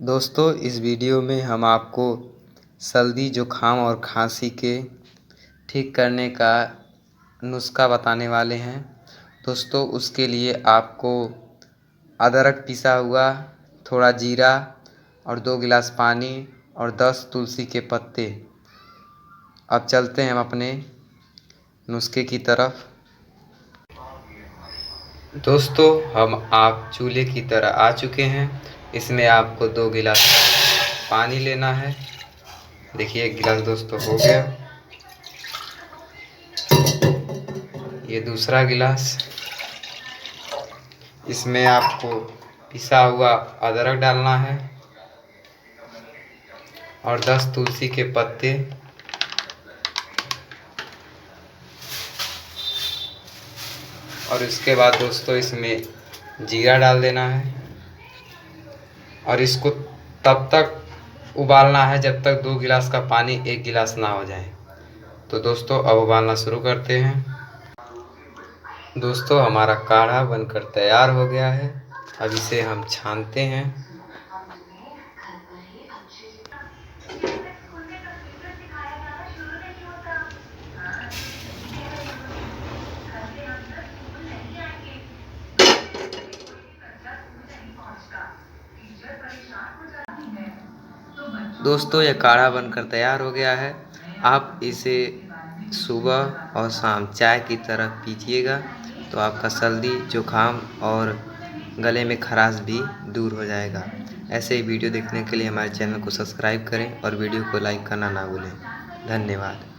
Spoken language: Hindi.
दोस्तों, इस वीडियो में हम आपको सर्दी जुकाम और खांसी के ठीक करने का नुस्खा बताने वाले हैं। दोस्तों, उसके लिए आपको अदरक पिसा हुआ, थोड़ा जीरा और 2 गिलास पानी और 10 तुलसी के पत्ते। अब चलते हैं हम अपने नुस्खे की तरफ। दोस्तों, हम आप चूल्हे की तरह आ चुके हैं। इसमें आपको 2 गिलास पानी लेना है। देखिए, 1 गिलास दोस्तों हो गया। ये दूसरा गिलास। इसमें आपको पिसा हुआ अदरक डालना है और 10 तुलसी के पत्ते। और इसके बाद दोस्तों इसमें जीरा डाल देना है और इसको तब तक उबालना है जब तक 2 गिलास का पानी 1 गिलास ना हो जाए। तो दोस्तों, अब उबालना शुरू करते हैं। दोस्तों, हमारा काढ़ा बनकर तैयार हो गया है। अब इसे हम छानते हैं। दोस्तों, यह काढ़ा बनकर तैयार हो गया है। आप इसे सुबह और शाम चाय की तरह पीजिएगा तो आपका सर्दी जुकाम और गले में खराश भी दूर हो जाएगा। ऐसे ही वीडियो देखने के लिए हमारे चैनल को सब्सक्राइब करें और वीडियो को लाइक करना ना भूलें। धन्यवाद।